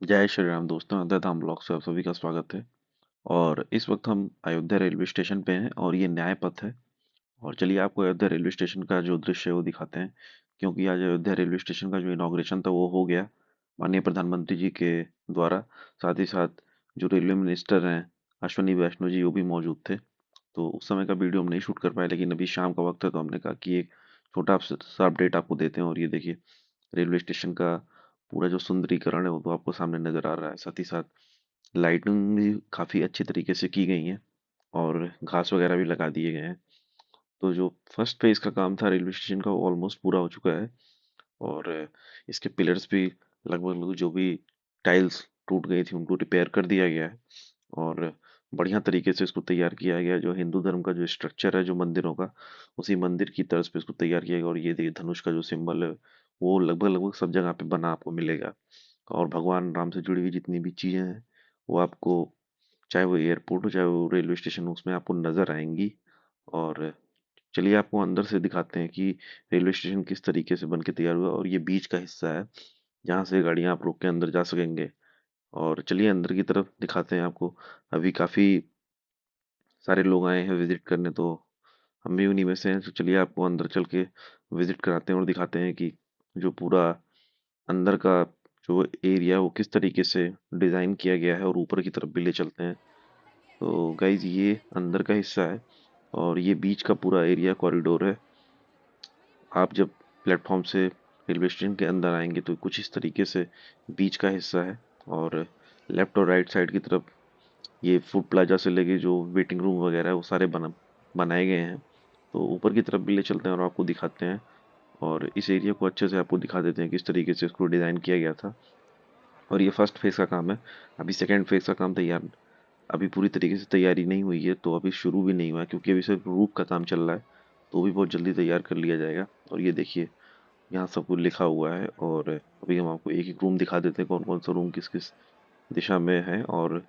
जय श्री राम दोस्तों, अयोध्या धाम ब्लॉग से आप सभी का स्वागत है। और इस वक्त हम अयोध्या रेलवे स्टेशन पे हैं और ये न्याय पथ है। और चलिए आपको अयोध्या रेलवे स्टेशन का जो दृश्य है वो दिखाते हैं, क्योंकि आज अयोध्या रेलवे स्टेशन का जो इनॉग्रेशन था वो हो गया माननीय प्रधानमंत्री जी के द्वारा। साथ ही साथ जो रेलवे मिनिस्टर हैं अश्विनी वैष्णव जी वो भी मौजूद थे। तो उस समय का वीडियो हम नहीं शूट कर पाए, लेकिन अभी शाम का वक्त है तो हमने कहा कि एक छोटा सा अपडेट आपको देते हैं। और ये देखिए रेलवे स्टेशन का पूरा जो सुंदरीकरण है वो तो आपको सामने नजर आ रहा है। साथ ही साथ लाइटिंग भी काफ़ी अच्छी तरीके से की गई है और घास वगैरह भी लगा दिए गए हैं। तो जो फर्स्ट फेज का काम था रेलवे स्टेशन का वो ऑलमोस्ट पूरा हो चुका है। और इसके पिलर्स भी लगभग लगभग जो भी टाइल्स टूट गई थी उनको रिपेयर कर दिया गया है। और बढ़िया तरीके से इसको तैयार किया गया है। जो हिंदू धर्म का जो स्ट्रक्चर है जो मंदिरों का, उसी मंदिर की तर्ज पे इसको तैयार किया गया। और ये देखिए धनुष का जो सिंबल है वो लगभग लगभग सब जगह पे बना आपको मिलेगा। और भगवान राम से जुड़ी हुई जितनी भी चीज़ें हैं वो आपको, चाहे वो एयरपोर्ट हो चाहे वो रेलवे स्टेशन हो, उसमें आपको नज़र आएंगी। और चलिए आपको अंदर से दिखाते हैं कि रेलवे स्टेशन किस तरीके से बन के तैयार हुआ। और ये बीच का हिस्सा है जहाँ से गाड़ियाँ आप रोक के अंदर जा सकेंगे। और चलिए अंदर की तरफ दिखाते हैं आपको। अभी काफ़ी सारे लोग आए हैं विजिट करने, तो हम भी उन्हीं में से हैं। तो चलिए आपको अंदर चल के विजिट कराते हैं और दिखाते हैं कि जो पूरा अंदर का जो एरिया है वो किस तरीके से डिज़ाइन किया गया है। और ऊपर की तरफ भी ले चलते हैं। तो गाइज ये अंदर का हिस्सा है और ये बीच का पूरा एरिया कॉरिडोर है। आप जब प्लेटफॉर्म से रेलवे स्टेशन के अंदर आएंगे तो कुछ इस तरीके से बीच का हिस्सा है। और लेफ्ट और राइट साइड की तरफ ये फूड प्लाजा से लेके जो वेटिंग रूम वगैरह है वो सारे बनाए गए हैं। तो ऊपर की तरफ भी ले चलते हैं और आपको दिखाते हैं। और इस एरिया को अच्छे से आपको दिखा देते हैं किस तरीके से इसको डिज़ाइन किया गया था। और ये फर्स्ट फेज़ का काम है। अभी सेकंड फेज़ का काम तैयार, अभी पूरी तरीके से तैयारी नहीं हुई है, तो अभी शुरू भी नहीं हुआ है क्योंकि अभी सिर्फ रूफ का काम चल रहा है। तो वो भी बहुत जल्दी तैयार कर लिया जाएगा। और ये देखिए यहाँ सब कुछ लिखा हुआ है। और अभी हम आपको एक एक रूम दिखा देते हैं, कौन कौन सा रूम किस किस दिशा में है और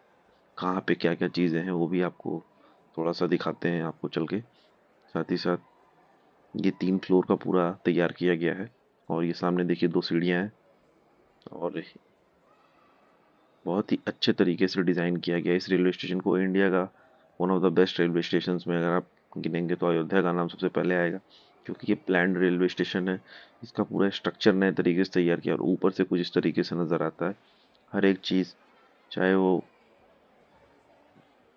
कहाँ पे क्या क्या चीज़ें हैं वो भी आपको थोड़ा सा दिखाते हैं आपको चल के। साथ ही साथ ये 3 फ्लोर का पूरा तैयार किया गया है। और ये सामने देखिए 2 सीढ़ियाँ हैं। और बहुत ही अच्छे तरीके से डिज़ाइन किया गया है इस रेलवे स्टेशन को। इंडिया का one of the best railway station में अगर आप गिनेंगे तो अयोध्या का नाम सबसे पहले आएगा, क्योंकि ये प्लान्ड रेलवे स्टेशन है। इसका पूरा स्ट्रक्चर नए तरीके से तैयार किया और ऊपर से कुछ इस तरीके से नज़र आता है हर एक चीज़। चाहे वो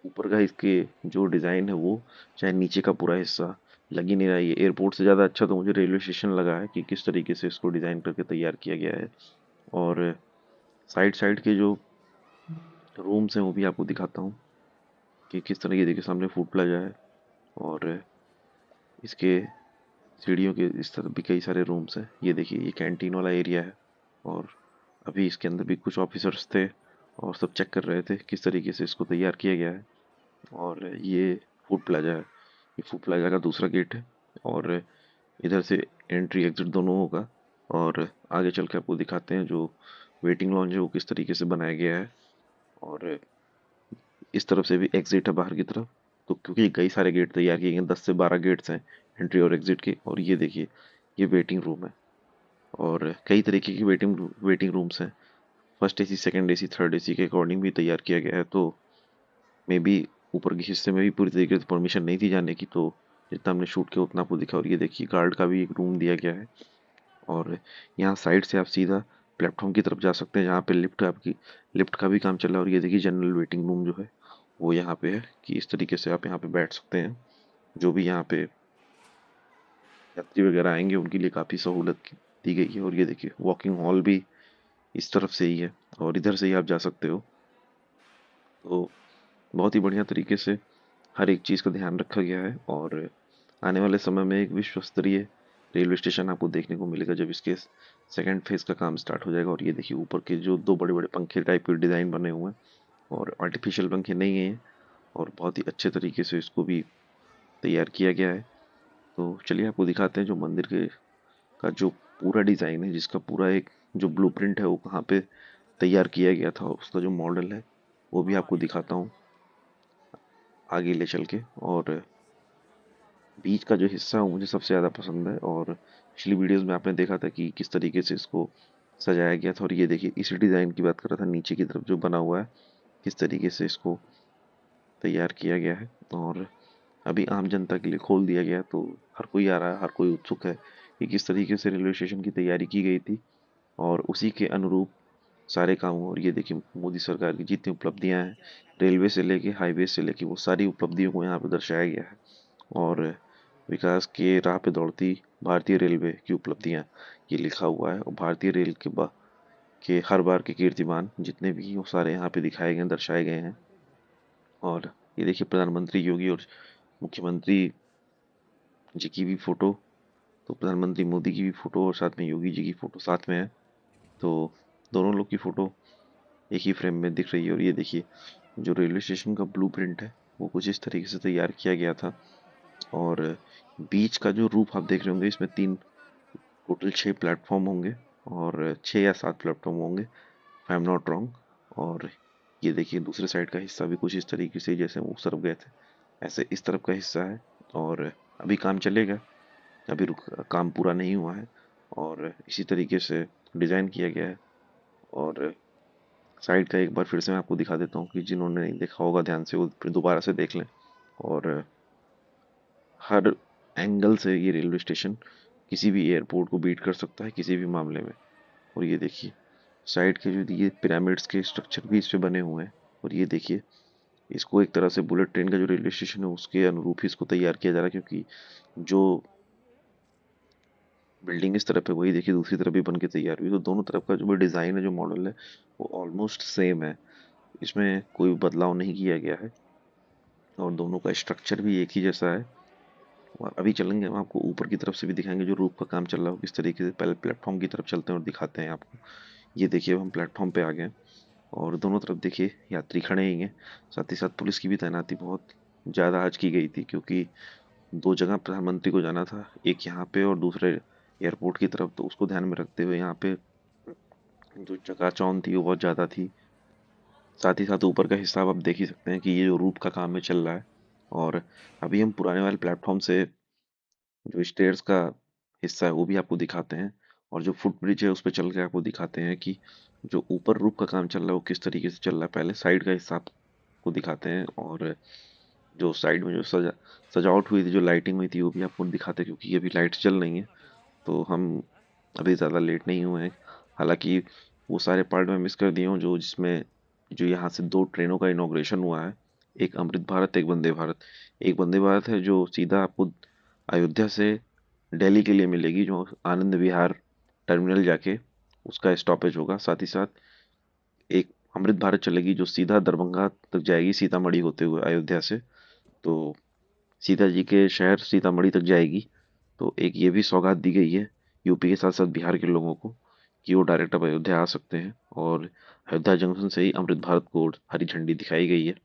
ऊपर का इसके जो डिज़ाइन है वो, चाहे नीचे का पूरा हिस्सा, लग ही नहीं रहा है। ये एयरपोर्ट से ज़्यादा अच्छा तो मुझे रेलवे स्टेशन लगा है कि किस तरीके से इसको डिज़ाइन करके तैयार किया गया है। और साइड साइड के जो रूम्स हैं वो भी आपको दिखाता हूँ कि किस तरह। ये देखिए सामने फूड प्लाजा है और इसके सीढ़ियों के इस तरफ भी कई सारे रूम्स हैं। ये देखिए ये कैंटीन वाला एरिया है। और अभी इसके अंदर भी कुछ ऑफिसर्स थे और सब चेक कर रहे थे किस तरीके से इसको तैयार किया गया है। और ये फूड प्लाजा है, ये फूड प्लाजा का दूसरा गेट है। और इधर से एंट्री एग्जिट दोनों होगा। और आगे चल के आपको दिखाते हैं जो वेटिंग लॉन्ज है वो किस तरीके से बनाया गया है। और इस तरफ से भी एग्जिट है बाहर की तरफ। तो क्योंकि कई सारे गेट तैयार किए गए हैं, 10 से 12 गेट्स हैं एंट्री और एग्जिट के। और ये देखिए ये वेटिंग रूम है और कई तरीके की वेटिंग रूम्स हैं। First AC, second AC, third AC के अकॉर्डिंग भी तैयार किया गया है। तो मे बी ऊपर के हिस्से में भी पूरी तरीके से परमिशन नहीं थी जाने की, तो जितना हमने शूट किया उतना आपको दिखा। और ये देखिए गार्ड का भी एक रूम दिया गया है। और यहाँ साइड से आप सीधा प्लेटफॉर्म की तरफ जा सकते हैं जहाँ पे लिफ्ट का भी काम चल रहा है। और ये देखिए जनरल वेटिंग रूम जो है वो यहाँ पे है कि इस तरीके से आप यहाँ पे बैठ सकते हैं। जो भी यहाँ पे यात्री वगैरह आएंगे उनके लिए काफ़ी सहूलत दी गई है। और ये देखिए वॉकिंग हॉल भी इस तरफ से ही है और इधर से ही आप जा सकते हो। तो बहुत ही बढ़िया तरीके से हर एक चीज़ का ध्यान रखा गया है। और आने वाले समय में एक विश्व स्तरीय रेलवे स्टेशन आपको देखने को मिलेगा जब इसके सेकंड फेज का काम स्टार्ट हो जाएगा। और ये देखिए ऊपर के जो 2 बड़े बड़े पंखे टाइप के डिज़ाइन बने हुए हैं, और आर्टिफिशियल पंखे नहीं हैं, और बहुत ही अच्छे तरीके से इसको भी तैयार किया गया है। तो चलिए आपको दिखाते हैं जो मंदिर के का जो पूरा डिज़ाइन है, जिसका पूरा एक जो ब्लूप्रिंट है वो कहाँ पे तैयार किया गया था, उसका जो मॉडल है वो भी आपको दिखाता हूँ आगे ले चल के। और बीच का जो हिस्सा है वो मुझे सबसे ज़्यादा पसंद है। और पिछली वीडियोस में आपने देखा था कि किस तरीके से इसको सजाया गया था। और ये देखिए इसी डिज़ाइन की बात कर रहा था, नीचे की तरफ जो बना हुआ है किस तरीके से इसको तैयार किया गया है। और अभी आम जनता के लिए खोल दिया गया है, तो हर कोई आ रहा है, हर कोई उत्सुक है कि किस तरीके से रेलवे स्टेशन की तैयारी की गई थी और उसी के अनुरूप सारे काम हुए। और ये देखिए मोदी सरकार की जितनी उपलब्धियां हैं, रेलवे से लेके हाईवे से लेके, वो सारी उपलब्धियों को यहाँ पे दर्शाया गया है। और विकास के राह पे दौड़ती भारतीय रेलवे की उपलब्धियां, ये लिखा हुआ है। और भारतीय रेल के हर बार के कीर्तिमान जितने भी हैं, वो सारे यहाँ पे दिखाए गए हैं, दर्शाए गए हैं। और ये देखिए प्रधानमंत्री योगी और मुख्यमंत्री जी की भी फोटो, तो प्रधानमंत्री मोदी की भी फोटो और साथ में योगी जी की फोटो साथ में है। तो दोनों लोग की फोटो एक ही फ्रेम में दिख रही है। और ये देखिए जो रेलवे स्टेशन का ब्लूप्रिंट है वो कुछ इस तरीके से तैयार किया गया था। और बीच का जो रूप आप देख रहे होंगे, इसमें तीन टोटल 6 प्लेटफॉर्म होंगे और 6 या 7 प्लेटफॉर्म होंगे, आई एम नॉट रॉन्ग। और ये देखिए दूसरे साइड का हिस्सा भी कुछ इस तरीके से, जैसे हम उस तरफ गए थे ऐसे इस तरफ का हिस्सा है। और अभी काम चलेगा, अभी काम पूरा नहीं हुआ है। और इसी तरीके से डिज़ाइन किया गया है। और साइड का एक बार फिर से मैं आपको दिखा देता हूँ कि जिन्होंने नहीं देखा होगा ध्यान से वो फिर दोबारा से देख लें। और हर एंगल से ये रेलवे स्टेशन किसी भी एयरपोर्ट को बीट कर सकता है किसी भी मामले में। और ये देखिए साइड के जो ये पिरामिड्स के स्ट्रक्चर भी इस पे बने हुए हैं। और ये देखिए इसको एक तरह से बुलेट ट्रेन का जो रेलवे स्टेशन है उसके अनुरूप ही इसको तैयार किया जा रहा है, क्योंकि जो बिल्डिंग इस तरफ है वही देखिए दूसरी तरफ भी बन के तैयार हुई। तो दोनों तरफ का जो भी डिज़ाइन है, जो मॉडल है, वो ऑलमोस्ट सेम है, इसमें कोई बदलाव नहीं किया गया है। और दोनों का स्ट्रक्चर भी एक ही जैसा है। और अभी चलेंगे हम आपको ऊपर की तरफ से भी दिखाएंगे जो रूफ का काम चल रहा है किस तरीके से। पहले प्लेटफॉर्म की तरफ चलते हैं और दिखाते हैं आपको। ये देखिए हम प्लेटफॉर्म पे आ गए हैं और दोनों तरफ देखिए यात्री खड़े ही हैं। साथ ही साथ पुलिस की भी तैनाती बहुत ज़्यादा आज की गई थी, क्योंकि दो जगह प्रधानमंत्री को जाना था, एक यहाँ पे और दूसरे एयरपोर्ट की तरफ। तो उसको ध्यान में रखते हुए यहाँ पे जो चकाचौंध थी वो बहुत ज़्यादा थी। साथ ही साथ ऊपर का हिस्सा आप देख ही सकते हैं कि ये जो रूफ का काम में चल रहा है। और अभी हम पुराने वाले प्लेटफॉर्म से जो स्टेयर्स का हिस्सा है वो भी आपको दिखाते हैं। और जो फुट ब्रिज है उस पर चल के आपको दिखाते हैं कि जो ऊपर रूफ का काम चल रहा है वो किस तरीके से चल रहा है। पहले साइड का हिस्सा आपको दिखाते हैं और जो साइड में जो सजावट हुई थी, जो लाइटिंग हुई थी, वो भी आपको दिखाते हैं, क्योंकि अभी लाइट्स जल रही हैं। तो हम अभी ज़्यादा लेट नहीं हुए हैं। हालांकि वो सारे पार्ट में मिस कर दिए हूँ जो जिसमें जो यहाँ से दो ट्रेनों का इनॉग्रेशन हुआ है, एक अमृत भारत एक वंदे भारत। एक वंदे भारत है जो सीधा आपको अयोध्या से दिल्ली के लिए मिलेगी, जो आनंद विहार टर्मिनल जाके उसका स्टॉपेज होगा। साथ ही साथ एक अमृत भारत चलेगी जो सीधा दरभंगा तक जाएगी सीतामढ़ी होते हुए अयोध्या से। तो सीता जी के शहर सीतामढ़ी तक जाएगी। तो एक ये भी सौगात दी गई है यूपी के साथ साथ बिहार के लोगों को कि वो डायरेक्ट अब अयोध्या आ सकते हैं। और अयोध्या जंक्शन से ही अमृत भारत को हरी झंडी दिखाई गई है।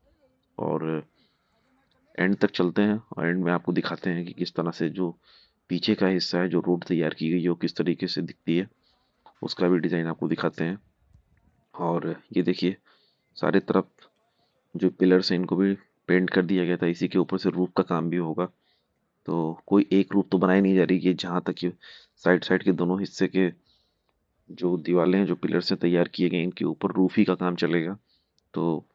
और एंड तक चलते हैं और एंड में आपको दिखाते हैं कि किस तरह से जो पीछे का हिस्सा है, जो रोड तैयार की गई है, वो किस तरीके से दिखती है, उसका भी डिज़ाइन आपको दिखाते हैं। और ये देखिए सारे तरफ जो पिलर्स हैं इनको भी पेंट कर दिया गया था, इसी के ऊपर से रूफ का काम भी होगा। तो कोई एक रूफ तो बनाई नहीं जा रही है, जहाँ तक कि साइड साइड के दोनों हिस्से के जो दीवारें हैं, जो पिलर से तैयार किए गए, इनके ऊपर रूफ ही का काम चलेगा। तो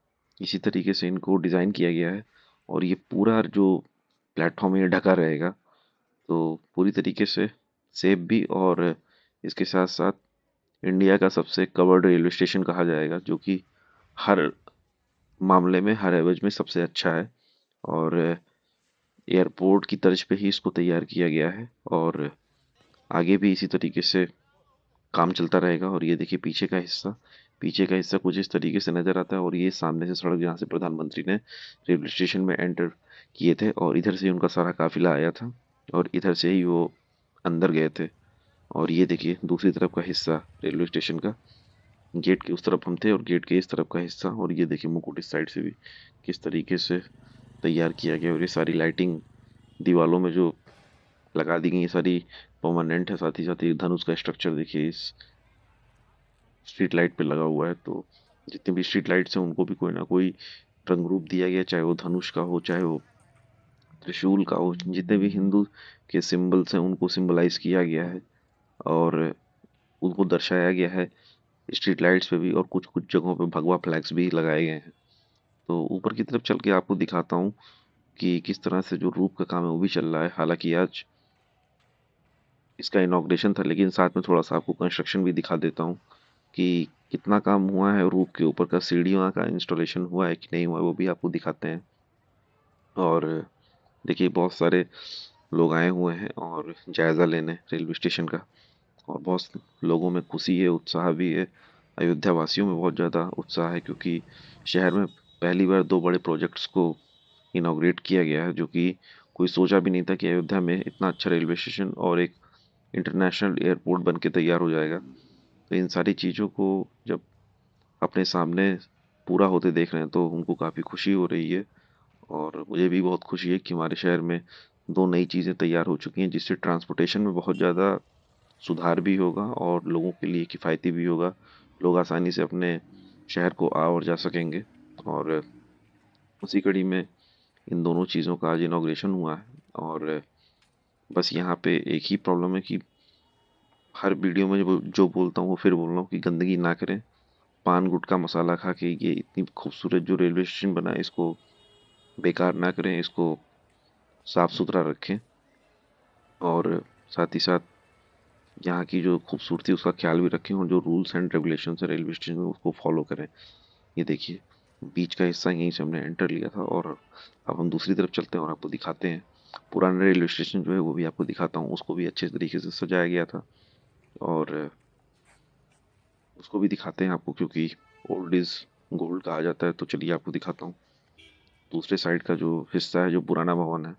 इसी तरीके से इनको डिज़ाइन किया गया है। और ये पूरा जो प्लेटफॉर्म है ये ढका रहेगा, तो पूरी तरीके से सेफ भी। और इसके साथ साथ इंडिया का सबसे कवर्ड रेलवे स्टेशन कहा जाएगा, जो कि हर मामले में हर एवज में सबसे अच्छा है। और एयरपोर्ट की तर्ज पे ही इसको तैयार किया गया है और आगे भी इसी तरीके से काम चलता रहेगा। और ये देखिए पीछे का हिस्सा कुछ इस तरीके से नज़र आता है। और ये सामने से सड़क जहाँ से प्रधानमंत्री ने रेलवे स्टेशन में एंटर किए थे, और इधर से उनका सारा काफिला आया था और इधर से ही वो अंदर गए थे। और ये देखिए दूसरी तरफ का हिस्सा रेलवे स्टेशन का, गेट के उस तरफ हम थे और गेट के इस तरफ का हिस्सा। और ये देखिए मुकुट इस साइड से भी किस तरीके से तैयार किया गया। और ये सारी लाइटिंग दीवालों में जो लगा दी गई ये सारी परमानेंट है। साथ ही साथ ये धनुष का स्ट्रक्चर देखिए इस स्ट्रीट लाइट पे लगा हुआ है। तो जितनी भी स्ट्रीट लाइट्स हैं उनको भी कोई ना कोई रंग रूप दिया गया, चाहे वो धनुष का हो, चाहे वो त्रिशूल का हो। जितने भी हिंदू के सिंबल्स हैं उनको सिंबलाइज किया गया है। और उनको दर्शाया गया है स्ट्रीट लाइट्स पे भी, और कुछ कुछ जगहों पे भगवा फ्लैग्स भी लगाए गए हैं। तो ऊपर की तरफ चल के आपको दिखाता हूँ कि किस तरह से जो रूफ का काम है वो भी चल रहा है। हालांकि आज इसका इनॉग्रेशन था, लेकिन साथ में थोड़ा सा आपको कंस्ट्रक्शन भी दिखा देता हूँ कि कितना काम हुआ है। रूफ के ऊपर का सीढ़ियों का इंस्टॉलेशन हुआ है कि नहीं हुआ है वो भी आपको दिखाते हैं। और देखिए बहुत सारे लोग आए हुए हैं और जायज़ा लेने रेलवे स्टेशन का, और बहुत लोगों में खुशी है, उत्साह भी है। अयोध्या वासियों में बहुत ज़्यादा उत्साह है, क्योंकि शहर में पहली बार दो बड़े प्रोजेक्ट्स को इनॉग्रेट किया गया है, जो कि कोई सोचा भी नहीं था कि अयोध्या में इतना अच्छा रेलवे स्टेशन और एक इंटरनेशनल एयरपोर्ट बन के तैयार हो जाएगा। तो इन सारी चीज़ों को जब अपने सामने पूरा होते देख रहे हैं तो उनको काफ़ी खुशी हो रही है। और मुझे भी बहुत खुशी है कि हमारे शहर में दो नई चीज़ें तैयार हो चुकी हैं, जिससे ट्रांसपोर्टेशन में बहुत ज़्यादा सुधार भी होगा और लोगों के लिए किफ़ायती भी होगा। लोग आसानी से अपने शहर को आ और जा सकेंगे। और उसी कड़ी में इन दोनों चीज़ों का आज इनॉग्रेशन हुआ है। और बस यहाँ पे एक ही प्रॉब्लम है कि हर वीडियो में जो बोलता हूँ वो फिर बोल रहा हूँ कि गंदगी ना करें। पान गुटखा मसाला खा के ये इतनी खूबसूरत जो रेलवे स्टेशन बना है इसको बेकार ना करें, इसको साफ सुथरा रखें। और साथ ही साथ यहाँ की जो खूबसूरती उसका ख्याल भी रखें, और जो रूल्स एंड रेगुलेशंस है रेलवे स्टेशन में उसको फॉलो करें। ये देखिए बीच का हिस्सा यहीं से हमने एंटर लिया था, और अब हम दूसरी तरफ चलते हैं और आपको दिखाते हैं पुराना रेलवे स्टेशन जो है वो भी आपको दिखाता हूँ। उसको भी अच्छे तरीके से सजाया गया था, और उसको भी दिखाते हैं आपको, क्योंकि ओल्ड इज गोल्ड कहा जाता है। तो चलिए आपको दिखाता हूँ दूसरे साइड का जो हिस्सा है, जो पुराना भवन है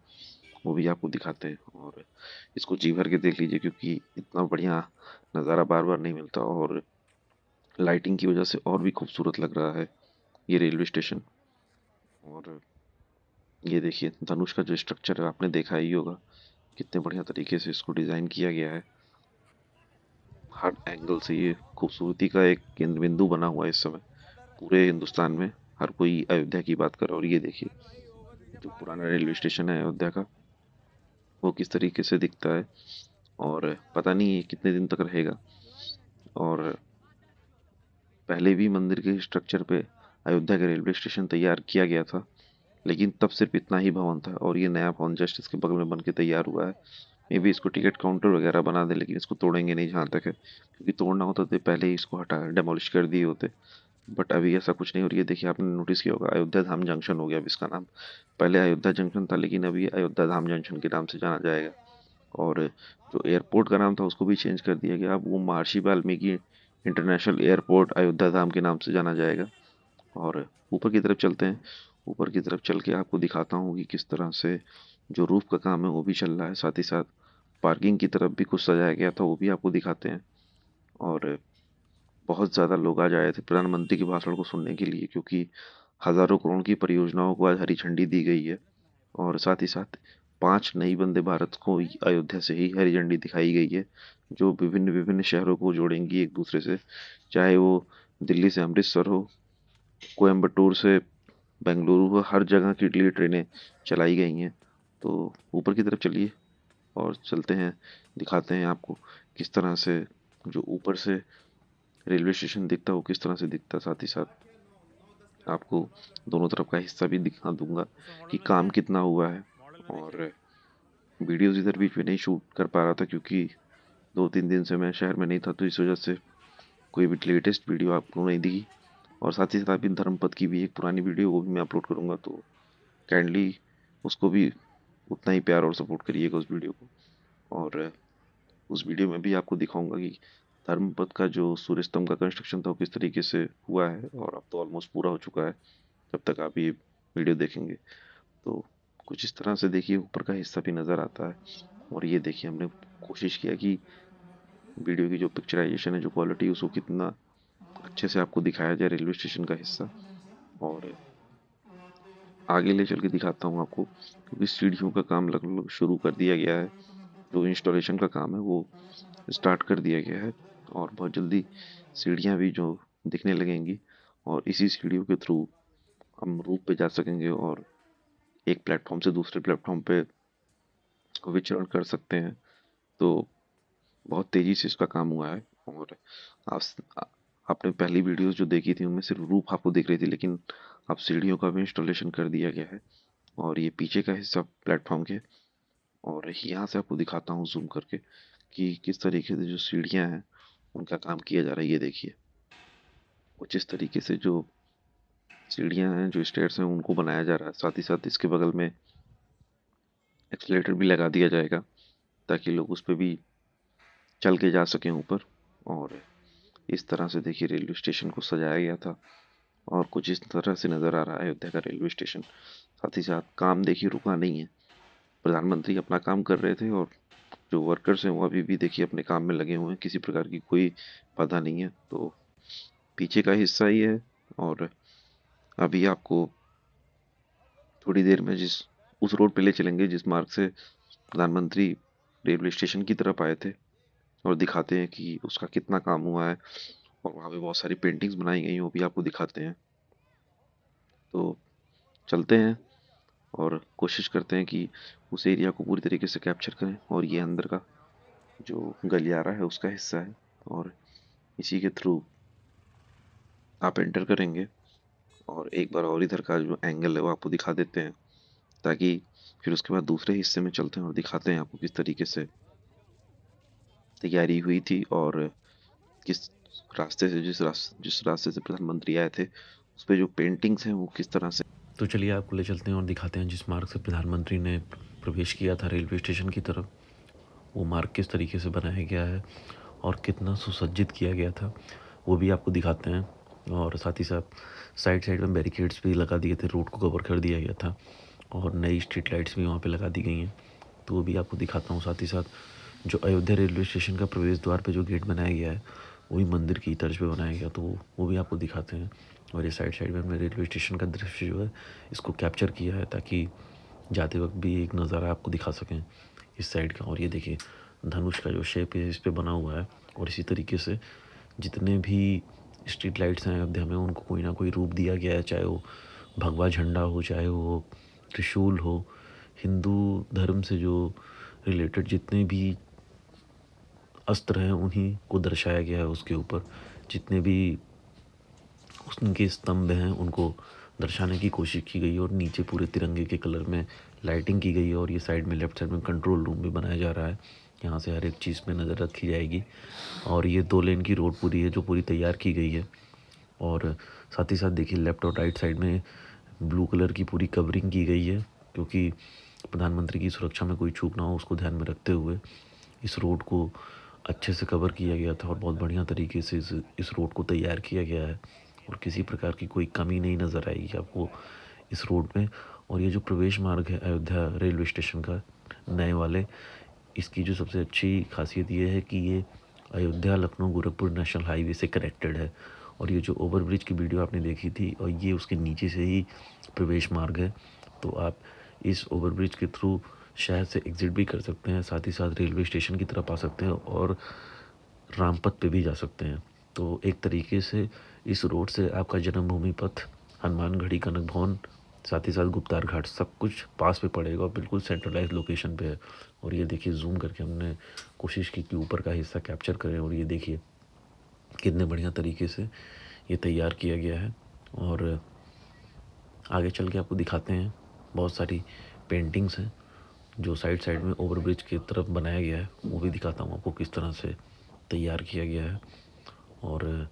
वो भी आपको दिखाते हैं। और इसको जी भर के देख लीजिए, क्योंकि इतना बढ़िया नज़ारा बार बार नहीं मिलता, और लाइटिंग की वजह से और भी खूबसूरत लग रहा है ये रेलवे स्टेशन। और ये देखिए धनुष का जो स्ट्रक्चर है आपने देखा ही होगा, कितने बढ़िया तरीके से इसको डिज़ाइन किया गया है। हर एंगल से ये खूबसूरती का एक केंद्र बिंदु बना हुआ है इस समय पूरे हिंदुस्तान में। हर कोई अयोध्या की बात कर रहा है। और ये देखिए जो पुराना रेलवे स्टेशन है अयोध्या का, वो किस तरीके से दिखता है, और पता नहीं ये कितने दिन तक रहेगा। और पहले भी मंदिर के स्ट्रक्चर पे अयोध्या का रेलवे स्टेशन तैयार किया गया था, लेकिन तब सिर्फ इतना ही भवन था, और ये नया भवन जस्ट इसके बगल में बन के तैयार हुआ है। मे बी इसको टिकट काउंटर वगैरह बना दे, लेकिन इसको तोड़ेंगे नहीं जहाँ तक है, क्योंकि तोड़ना होता तो पहले ही इसको हटा डेमोलिश कर दिए होते। बट अभी ऐसा कुछ नहीं हो रही है। देखिए आपने नोटिस किया होगा अयोध्या धाम जंक्शन हो गया अब इसका नाम। पहले अयोध्या जंक्शन था, लेकिन अभी अयोध्या धाम जंक्शन के नाम से जाना जाएगा। और जो एयरपोर्ट का नाम था उसको भी चेंज कर दिया गया, अब वो महर्षि वाल्मीकि इंटरनेशनल एयरपोर्ट अयोध्या धाम के नाम से जाना जाएगा। और ऊपर की तरफ चलते हैं। ऊपर की तरफ चल के आपको दिखाता हूँ कि किस तरह से जो रूफ का काम है वो भी चल रहा है। साथ ही साथ पार्किंग की तरफ भी कुछ सजाया गया था, वो भी आपको दिखाते हैं। और बहुत ज़्यादा लोग आज आए थे प्रधानमंत्री के भाषण को सुनने के लिए, क्योंकि हज़ारों करोड़ की परियोजनाओं को आज हरी झंडी दी गई है। और साथ ही साथ 5 नई वंदे भारत को अयोध्या से ही हरी झंडी दिखाई गई है, जो विभिन्न विभिन्न शहरों को जोड़ेंगी एक दूसरे से। चाहे वो दिल्ली से अमृतसर हो, कोयम्बटूर से बेंगलुरु हो, हर जगह के लिए ट्रेनें चलाई गई हैं। तो ऊपर की तरफ चलिए और चलते हैं, दिखाते हैं आपको किस तरह से जो ऊपर से रेलवे स्टेशन दिखता है वो किस तरह से दिखता है। साथ ही साथ आपको दोनों तरफ का हिस्सा भी दिखा दूंगा कि काम कितना हुआ है। और वीडियोस इधर बीच में नहीं शूट कर पा रहा था, क्योंकि 2-3 दिन से मैं शहर में नहीं था, तो इस वजह से कोई भी लेटेस्ट वीडियो आपको नहीं दिखी। और साथ ही साथ अभी धर्मपद की भी एक पुरानी वीडियो वो भी मैं अपलोड करूँगा, तो काइंडली उसको भी उतना ही प्यार और सपोर्ट करिएगा उस वीडियो को। और उस वीडियो में भी आपको दिखाऊंगा कि धर्मपथ का जो सूर्य स्तंभ का कंस्ट्रक्शन था वो किस तरीके से हुआ है, और अब तो ऑलमोस्ट पूरा हो चुका है जब तक आप ये वीडियो देखेंगे। तो कुछ इस तरह से देखिए ऊपर का हिस्सा भी नज़र आता है। और ये देखिए हमने कोशिश किया कि वीडियो की जो पिक्चराइजेशन है, जो क्वालिटी, उसको कितना अच्छे से आपको दिखाया जाए रेलवे स्टेशन का हिस्सा। और आगे ले चल के दिखाता हूँ आपको, क्योंकि सीढ़ियों का काम लगभग शुरू कर दिया गया है। जो इंस्टॉलेशन का काम है वो स्टार्ट कर दिया गया है, और बहुत जल्दी सीढ़ियाँ भी जो दिखने लगेंगी, और इसी सीढ़ियों के थ्रू हम रूफ पे जा सकेंगे और एक प्लेटफॉर्म से दूसरे प्लेटफॉर्म पे विचरण कर सकते हैं। तो बहुत तेज़ी से इसका काम हुआ है। और आप आपने पहली वीडियोस जो देखी थी उनमें सिर्फ रूफ आपको दिख रही थी, लेकिन अब सीढ़ियों का भी इंस्टॉलेशन कर दिया गया है। और ये पीछे का हिस्सा प्लेटफॉर्म के, और यहाँ से आपको दिखाता हूँ जूम करके कि किस तरीके से जो सीढ़ियाँ हैं उनका काम किया जा रहा है। ये देखिए कुछ इस तरीके से जो सीढ़ियाँ हैं, जो स्टेयर्स हैं, उनको बनाया जा रहा है। साथ ही साथ इसके बगल में एक्सीलेटर भी लगा दिया जाएगा ताकि लोग उस पे भी चल के जा सकें ऊपर। और इस तरह से देखिए रेलवे स्टेशन को सजाया गया था, और कुछ इस तरह से नज़र आ रहा है अयोध्या का रेलवे स्टेशन। साथ ही साथ काम देखिए रुका नहीं है, प्रधानमंत्री अपना काम कर रहे थे और जो वर्कर्स हैं वो अभी भी देखिए अपने काम में लगे हुए हैं, किसी प्रकार की कोई बाधा नहीं है। तो पीछे का हिस्सा ही है। और अभी आपको थोड़ी देर में जिस उस रोड पे ले चलेंगे जिस मार्ग से प्रधानमंत्री रेलवे स्टेशन की तरफ आए थे, और दिखाते हैं कि उसका कितना काम हुआ है। और वहाँ पे बहुत सारी पेंटिंग्स बनाई गई हैं, वो भी आपको दिखाते हैं। तो चलते हैं और कोशिश करते हैं कि उस एरिया को पूरी तरीके से कैप्चर करें। और ये अंदर का जो गलियारा है उसका हिस्सा है, और इसी के थ्रू आप एंटर करेंगे। और एक बार और इधर का जो एंगल है वो आपको दिखा देते हैं, ताकि फिर उसके बाद दूसरे हिस्से में चलते हैं और दिखाते हैं आपको किस तरीके से तैयारी हुई थी, और किस रास्ते से जिस रास्ते से प्रधानमंत्री आए थे उस पे जो पेंटिंग्स हैं वो किस तरह से। तो चलिए आपको ले चलते हैं और दिखाते हैं जिस मार्ग से प्रधानमंत्री ने प्रवेश किया था रेलवे स्टेशन की तरफ, वो मार्ग किस तरीके से बनाया गया है और कितना सुसज्जित किया गया था, वो भी आपको दिखाते हैं। और साथ ही साथ साइड साइड में बैरिकेड्स भी लगा दिए थे, रोड को कवर कर दिया गया था, और नई स्ट्रीट लाइट्स भी वहाँ पे लगा दी गई हैं, तो वो भी आपको दिखाता हूँ। साथ ही साथ जो अयोध्या रेलवे स्टेशन का प्रवेश द्वार पे जो गेट बनाया गया है वो भी मंदिर की तर्ज पे बनाया गया, तो वो भी आपको दिखाते हैं। और ये साइड साइड में हमने रेलवे स्टेशन का दृश्य जो है इसको कैप्चर किया है, ताकि जाते वक्त भी एक नज़ारा आपको दिखा सकें इस साइड का। और ये देखिए धनुष का जो शेप है इस पे बना हुआ है, और इसी तरीके से जितने भी स्ट्रीट लाइट्स हैं अयोध्या में उनको कोई ना कोई रूप दिया गया है, चाहे वो भगवा झंडा हो, चाहे वो त्रिशूल हो। हिंदू धर्म से जो रिलेटेड जितने भी अस्त्र हैं उन्हीं को दर्शाया गया है उसके ऊपर। जितने भी उनके स्तंभ हैं उनको दर्शाने की कोशिश की गई है, और नीचे पूरे तिरंगे के कलर में लाइटिंग की गई है। और ये साइड में लेफ्ट साइड में कंट्रोल रूम भी बनाया जा रहा है, यहाँ से हर एक चीज़ पे नज़र रखी जाएगी। और ये 2 लेन की रोड पूरी है जो पूरी तैयार की गई है। और साथ ही साथ देखिए लेफ्ट और राइट साइड में ब्लू कलर की पूरी कवरिंग की गई है, क्योंकि प्रधानमंत्री की सुरक्षा में कोई चूक ना हो उसको ध्यान में रखते हुए इस रोड को अच्छे से कवर किया गया था, और बहुत बढ़िया तरीके से इस रोड को तैयार किया गया है, और किसी प्रकार की कोई कमी नहीं नज़र आएगी आपको इस रोड में। और ये जो प्रवेश मार्ग है अयोध्या रेलवे स्टेशन का नए वाले, इसकी जो सबसे अच्छी खासियत ये है कि ये अयोध्या लखनऊ गोरखपुर नेशनल हाईवे से कनेक्टेड है। और ये जो ओवरब्रिज की वीडियो आपने देखी थी, और ये उसके नीचे से ही प्रवेश मार्ग है, तो आप इस ओवरब्रिज के थ्रू शहर से एग्ज़िट भी कर सकते हैं, साथ ही साथ रेलवे स्टेशन की तरफ आ सकते हैं और रामपथ पे भी जा सकते हैं। तो एक तरीके से इस रोड से आपका जन्मभूमि पथ, हनुमानगढ़ी, कनक भवन, साथ ही साथ गुप्तार घाट सब कुछ पास में पड़ेगा, और बिल्कुल सेंट्रलाइज लोकेशन पे है। और ये देखिए जूम करके हमने कोशिश की कि ऊपर का हिस्सा कैप्चर करें, और ये देखिए कितने बढ़िया तरीके से ये तैयार किया गया है। और आगे चल के आपको दिखाते हैं बहुत सारी पेंटिंग्स हैं जो साइड साइड में ओवरब्रिज की तरफ बनाया गया है, वो भी दिखाता हूँ आपको किस तरह से तैयार किया गया है। और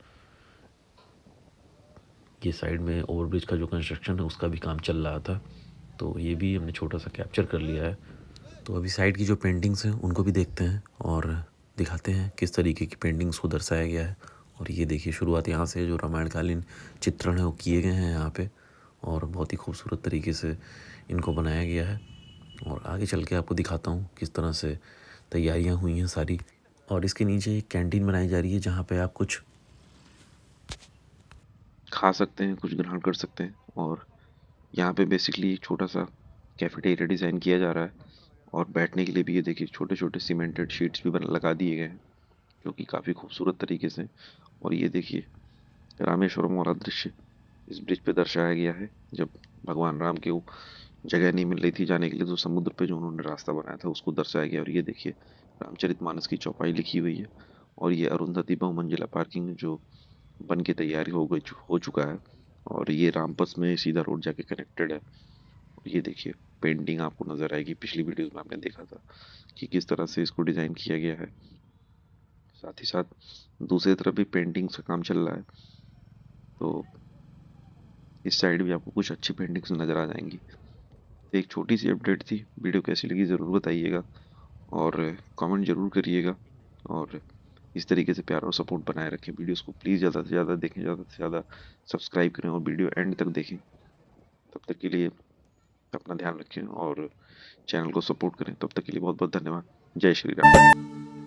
ये साइड में ओवरब्रिज का जो कंस्ट्रक्शन है उसका भी काम चल रहा था, तो ये भी हमने छोटा सा कैप्चर कर लिया है। तो अभी साइड की जो पेंटिंग्स हैं उनको भी देखते हैं और दिखाते हैं किस तरीके की पेंटिंग्स को दर्शाया गया है। और ये देखिए शुरुआत यहाँ से जो रामायणकालीन चित्रण है वो किए गए हैं यहाँ पे, और बहुत ही खूबसूरत तरीके से इनको बनाया गया है। और आगे चल के आपको दिखाता हूँ किस तरह से तैयारियाँ हुई हैं सारी। और इसके नीचे एक कैंटीन बनाई जा रही है जहाँ पे आप कुछ खा सकते हैं, कुछ ग्रहण कर सकते हैं। और यहाँ पे बेसिकली एक छोटा सा कैफेटेरिया डिज़ाइन किया जा रहा है, और बैठने के लिए भी ये देखिए छोटे छोटे सीमेंटेड शीट्स भी बना लगा दिए गए हैं जो कि काफ़ी खूबसूरत तरीके से। और ये देखिए रामेश्वरम वाला दृश्य इस ब्रिज पे दर्शाया गया है, जब भगवान राम के वो जगह नहीं मिल रही थी जाने के लिए, तो समुद्र पे जो उन्होंने रास्ता बनाया था उसको दर्शाया गया। और ये देखिए रामचरितमानस की चौपाई लिखी हुई है, और ये अरुंधति बहुमंजिला पार्किंग जो बन के तैयारी हो चुका है। और ये रामपस में सीधा रोड जाके कनेक्टेड है। ये देखिए, पेंटिंग आपको नजर आएगी, पिछली वीडियो में आपने देखा था कि किस तरह से इसको डिजाइन किया गया है। साथ ही साथ दूसरी तरफ भी पेंटिंग्स का काम चल रहा है, तो इस साइड भी आपको कुछ अच्छी पेंटिंग्स नजर आ जाएंगी। तो एक छोटी सी अपडेट थी, वीडियो कैसी लगी ज़रूर बताइएगा और कमेंट ज़रूर करिएगा। और इस तरीके से प्यार और सपोर्ट बनाए रखें। वीडियोस को प्लीज़ ज़्यादा से ज़्यादा देखें, ज़्यादा से ज़्यादा सब्सक्राइब करें और वीडियो एंड तक देखें। तब तक के लिए अपना ध्यान रखें और चैनल को सपोर्ट करें। तब तक के लिए बहुत बहुत धन्यवाद। जय श्री राम।